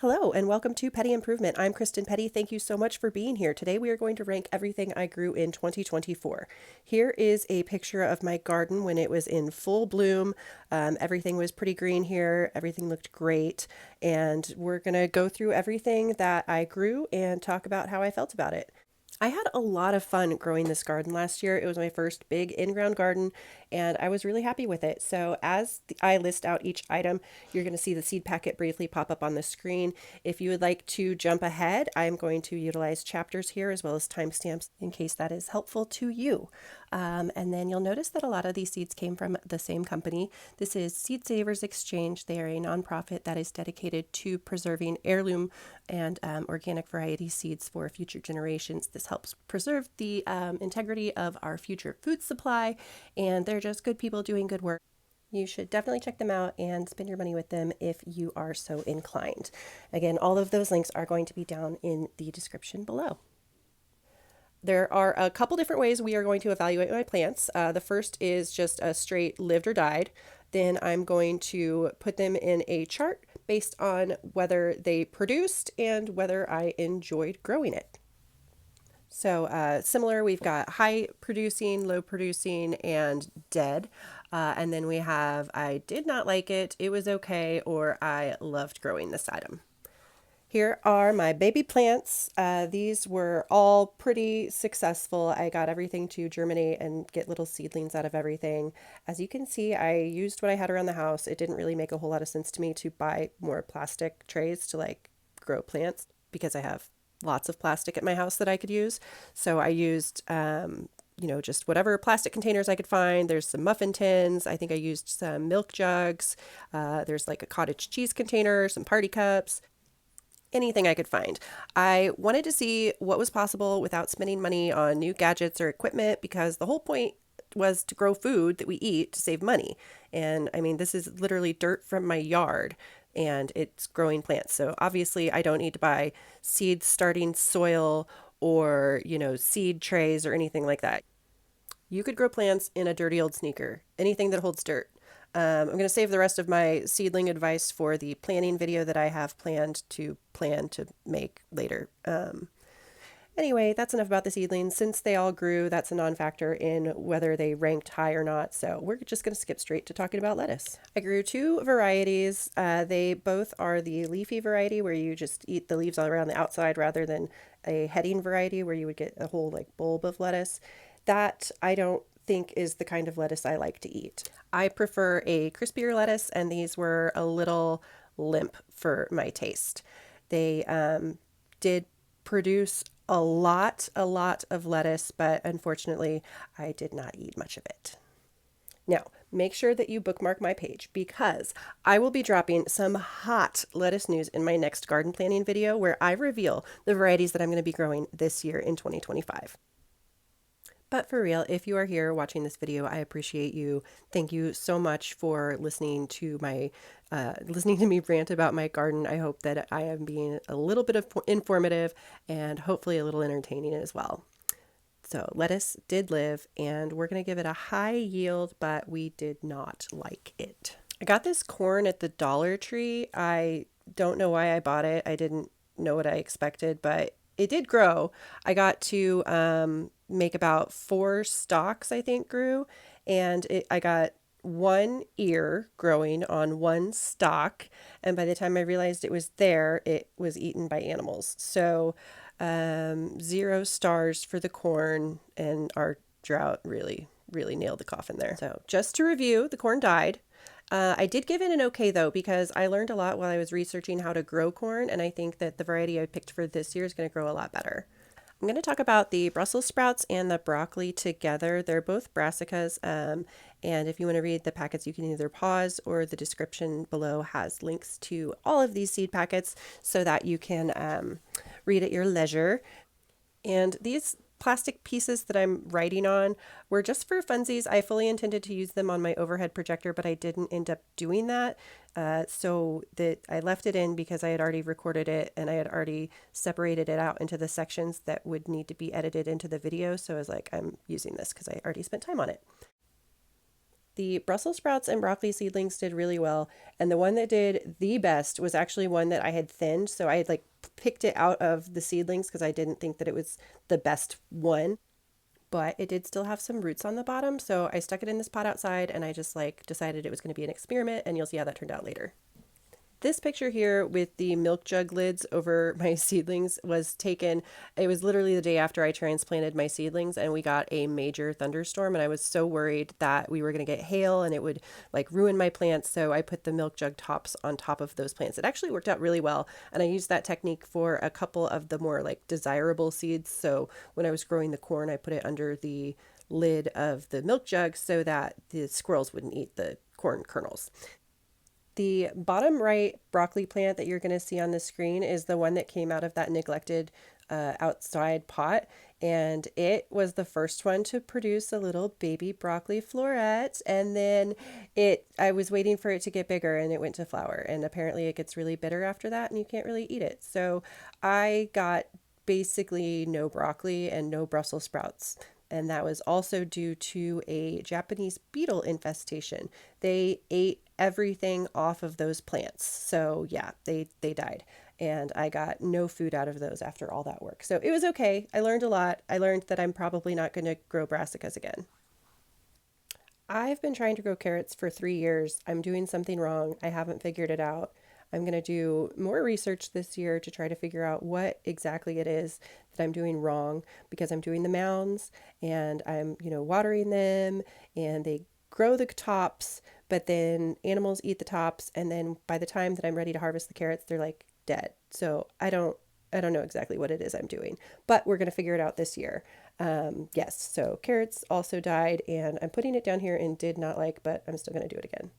Hello and welcome to Petty Improvement. I'm Kristen Petty. Thank you so much for being here. Today we are going to rank everything I grew in 2024. Here is a picture of my garden when it was in full bloom. Everything was pretty green here. Everything looked great. And we're going to go through everything that I grew and talk about how I felt about it. I had a lot of fun growing this garden last year. It was my first big in-ground garden and I was really happy with it. So as I list out each item, you're going to see the seed packet briefly pop up on the screen. If you would like to jump ahead, I'm going to utilize chapters here as well as timestamps in case that is helpful to you. And then you'll notice that a lot of these seeds came from the same company. This is Seed Savers Exchange. They are a nonprofit that is dedicated to preserving heirloom and organic variety seeds for future generations. This helps preserve the integrity of our future food supply, and they're just good people doing good work. You should definitely check them out and spend your money with them if you are so inclined. Again, all of those links are going to be down in the description below. There are a couple different ways we are going to evaluate my plants. The first is just a straight lived or died. Then I'm going to put them in a chart based on whether they produced and whether I enjoyed growing it. So similar, we've got high producing, low producing, and dead. And then we have I did not like it, it was okay, or I loved growing this item. Here are my baby plants. These were all pretty successful. I got everything to germinate and get little seedlings out of everything. As you can see, I used what I had around the house. It didn't really make a whole lot of sense to me to buy more plastic trays to grow plants because I have lots of plastic at my house that I could use. So I used just whatever plastic containers I could find. There's some muffin tins. I think I used some milk jugs. There's like a cottage cheese container, some party cups, anything I could find. I wanted to see what was possible without spending money on new gadgets or equipment because the whole point was to grow food that we eat to save money. And I mean, this is literally dirt from my yard and it's growing plants. So obviously I don't need to buy seed starting soil or, seed trays or anything like that. You could grow plants in a dirty old sneaker, anything that holds dirt. I'm going to save the rest of my seedling advice for the planning video that I have planned to make later. Anyway, that's enough about the seedlings. Since they all grew, that's a non-factor in whether they ranked high or not. So we're just going to skip straight to talking about lettuce. I grew two varieties. They both are the leafy variety where you just eat the leaves all around the outside rather than a heading variety where you would get a whole bulb of lettuce. That I don't think is the kind of lettuce I like to eat. I prefer a crispier lettuce, and these were a little limp for my taste. They did produce a lot of lettuce, but unfortunately, I did not eat much of it. Now, make sure that you bookmark my page because I will be dropping some hot lettuce news in my next garden planning video where I reveal the varieties that I'm going to be growing this year in 2025. But for real, if you are here watching this video, I appreciate you. Thank you so much for listening to me rant about my garden. I hope that I am being a little bit of informative and hopefully a little entertaining as well. So lettuce did live, and we're going to give it a high yield, but we did not like it. I got this corn at the Dollar Tree. I don't know why I bought it. I didn't know what I expected, but it did grow. I got to make about 4 stalks, I think, grew, and I got 1 ear growing on 1 stalk, and by the time I realized it was there, it was eaten by animals. So 0 stars for the corn, and our drought really nailed the coffin there. So just to review, the corn died. I did give it an okay though, because I learned a lot while I was researching how to grow corn, and I think that the variety I picked for this year is going to grow a lot better. I'm going to talk about the Brussels sprouts and the broccoli together. They're both brassicas, and if you want to read the packets, you can either pause, or the description below has links to all of these seed packets so that you can read at your leisure. And these plastic pieces that I'm writing on were just for funsies. I fully intended to use them on my overhead projector, but I didn't end up doing that. So that I left it in because I had already recorded it and I had already separated it out into the sections that would need to be edited into the video. So I was like, I'm using this because I already spent time on it. The Brussels sprouts and broccoli seedlings did really well. And the one that did the best was actually one that I had thinned. So I had like picked it out of the seedlings because I didn't think that it was the best one. But it did still have some roots on the bottom. So I stuck it in this pot outside and I just like decided it was going to be an experiment, and you'll see how that turned out later. This picture here with the milk jug lids over my seedlings was taken, it was literally the day after I transplanted my seedlings, and we got a major thunderstorm, and I was so worried that we were going to get hail and it would like ruin my plants. So I put the milk jug tops on top of those plants. It actually worked out really well, and I used that technique for a couple of the more like desirable seeds. So when I was growing the corn, I put it under the lid of the milk jug so that the squirrels wouldn't eat the corn kernels. The bottom right broccoli plant that you're going to see on the screen is the one that came out of that neglected outside pot. And it was the first one to produce a little baby broccoli floret. And then I was waiting for it to get bigger and it went to flower. And apparently it gets really bitter after that and you can't really eat it. So I got basically no broccoli and no Brussels sprouts. And that was also due to a Japanese beetle infestation. They ate everything off of those plants. So yeah, they died. And I got no food out of those after all that work. So it was okay. I learned a lot. I learned that I'm probably not going to grow brassicas again. I've been trying to grow carrots for 3 years. I'm doing something wrong. I haven't figured it out. I'm going to do more research this year to try to figure out what exactly it is that I'm doing wrong, because I'm doing the mounds and I'm, watering them and they grow the tops, but then animals eat the tops, and then by the time that I'm ready to harvest the carrots, they're like dead. So I don't know exactly what it is I'm doing, but we're going to figure it out this year. Yes, so carrots also died, and I'm putting it down here and did not like, but I'm still going to do it again.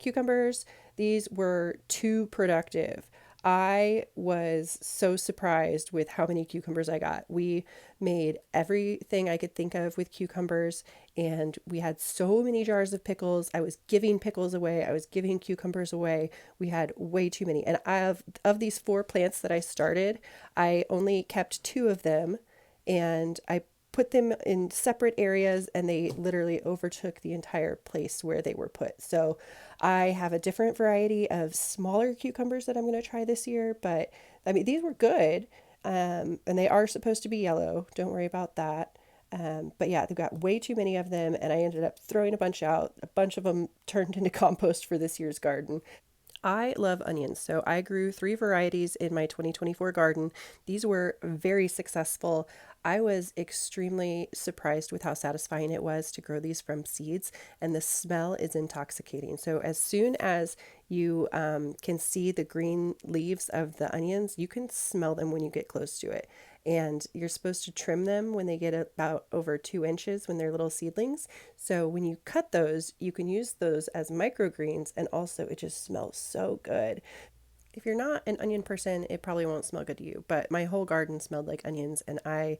Cucumbers, these were too productive. I was so surprised with how many cucumbers I got. We made everything I could think of with cucumbers, and we had so many jars of pickles. I was giving pickles away. I was giving cucumbers away. We had way too many. And of these 4 plants that I started, I only kept 2 of them, and I put them in separate areas, and they literally overtook the entire place where they were put. So I have a different variety of smaller cucumbers that I'm going to try this year, but I mean, these were good. And they are supposed to be yellow. Don't worry about that. But yeah, they've got way too many of them, and I ended up throwing a bunch out. A bunch of them turned into compost for this year's garden. I love onions, so I grew 3 varieties in my 2024 garden. These were very successful. I was extremely surprised with how satisfying it was to grow these from seeds, and the smell is intoxicating. So as soon as you can see the green leaves of the onions, you can smell them when you get close to it. And you're supposed to trim them when they get about over 2 inches when they're little seedlings. So when you cut those, you can use those as microgreens, and also it just smells so good. If you're not an onion person, it probably won't smell good to you, but my whole garden smelled like onions, and I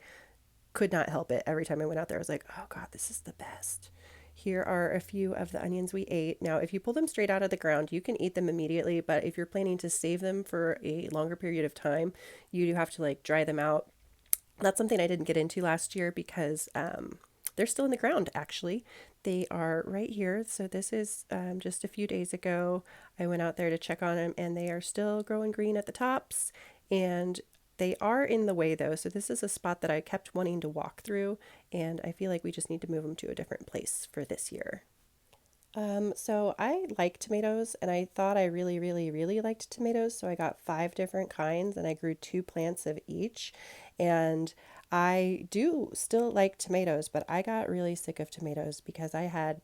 could not help it. Every time I went out there, I was like, oh God, this is the best. Here are a few of the onions we ate. Now, if you pull them straight out of the ground, you can eat them immediately, but if you're planning to save them for a longer period of time, you do have to like dry them out. That's something I didn't get into last year because they're still in the ground, actually. They are right here. So this is just a few days ago. I went out there to check on them, and they are still growing green at the tops. And they are in the way though. So this is a spot that I kept wanting to walk through, and I feel like we just need to move them to a different place for this year. So I like tomatoes, and I thought I really, really, really liked tomatoes. So I got 5 different kinds, and I grew 2 plants of each. And I do still like tomatoes, but I got really sick of tomatoes because I had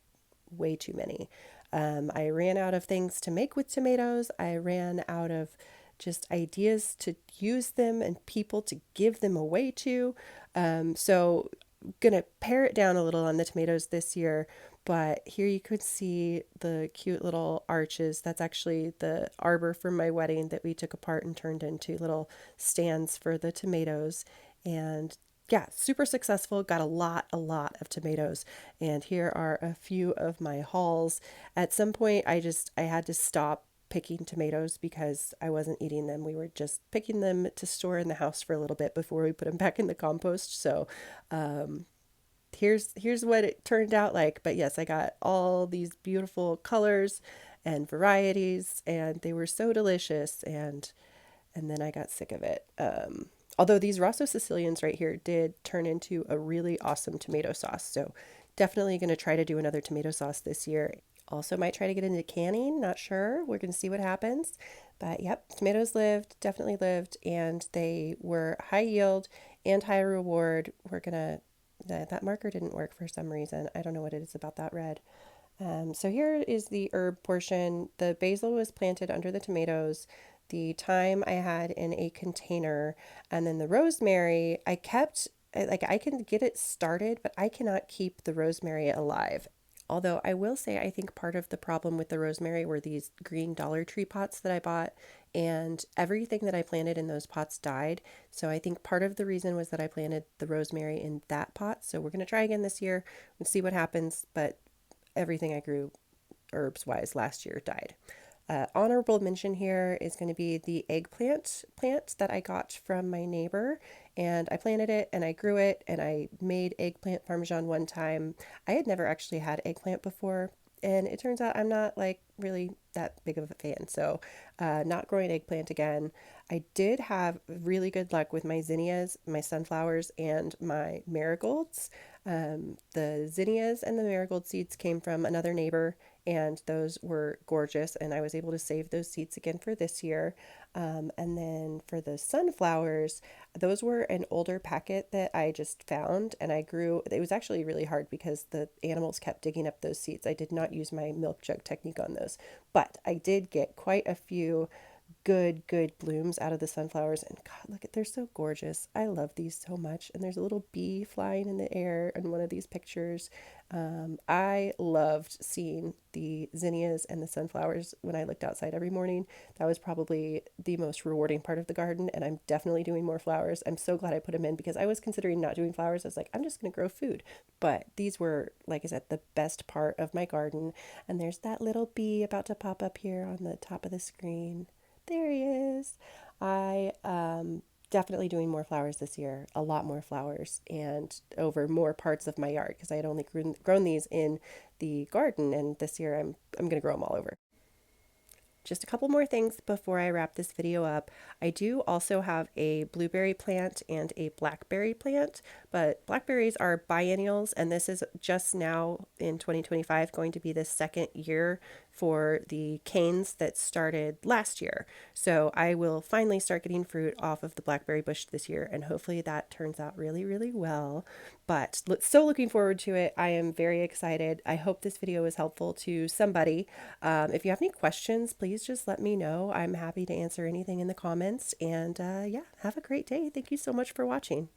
way too many. I ran out of things to make with tomatoes. I ran out of just ideas to use them and people to give them away to. So gonna pare it down a little on the tomatoes this year, but here you could see the cute little arches. That's actually the arbor from my wedding that we took apart and turned into little stands for the tomatoes. And yeah, super successful. Got a lot of tomatoes. And here are a few of my hauls. At some point, I had to stop picking tomatoes because I wasn't eating them. We were just picking them to store in the house for a little bit before we put them back in the compost. So here's what it turned out like. But yes, I got all these beautiful colors and varieties, and they were so delicious. And then I got sick of it. Although these Rosso Sicilians right here did turn into a really awesome tomato sauce. So definitely going to try to do another tomato sauce this year. Also might try to get into canning, not sure. We're going to see what happens. But yep, tomatoes lived, definitely lived, and they were high yield and high reward. We're going to, that marker didn't work for some reason. I don't know what it is about that red. So here is the herb portion. The basil was planted under the tomatoes. The thyme I had in a container, and then the rosemary I kept, like I can get it started, but I cannot keep the rosemary alive. Although I will say, I think part of the problem with the rosemary were these green Dollar Tree pots that I bought, and everything that I planted in those pots died. So I think part of the reason was that I planted the rosemary in that pot. So we're going to try again this year and see what happens. But everything I grew herbs wise last year died. Honorable mention here is going to be the eggplant plant that I got from my neighbor, and I planted it and I grew it and I made eggplant parmesan one time. I had never actually had eggplant before, and it turns out I'm not like really that big of a fan, so not growing eggplant again. I did have really good luck with my zinnias, my sunflowers, and my marigolds. The zinnias and the marigold seeds came from another neighbor, and those were gorgeous, and I was able to save those seeds again for this year. And then for the sunflowers, those were an older packet that I just found, and I grew. It was actually really hard because the animals kept digging up those seeds. I did not use my milk jug technique on those, but I did get quite a few good blooms out of the sunflowers. And God, look at, they're so gorgeous. I love these so much. And there's a little bee flying in the air in one of these pictures. I loved seeing the zinnias and the sunflowers when I looked outside every morning. That was probably the most rewarding part of the garden, and I'm definitely doing more flowers. I'm so glad I put them in because I was considering not doing flowers. I was like, I'm just going to grow food. But these were, like I said, the best part of my garden. And there's that little bee about to pop up here on the top of the screen. There he is. I definitely doing more flowers this year, a lot more flowers, and over more parts of my yard because I had only grown these in the garden, and this year I'm going to grow them all over. Just a couple more things before I wrap this video up. I do also have a blueberry plant and a blackberry plant, but blackberries are biennials, and this is just now in 2025 going to be the second year for the canes that started last year. So I will finally start getting fruit off of the blackberry bush this year, and hopefully that turns out really well. But so looking forward to it. I am very excited. I hope this video was helpful to somebody. If you have any questions, please just let me know. I'm happy to answer anything in the comments. And yeah, have a great day. Thank you so much for watching.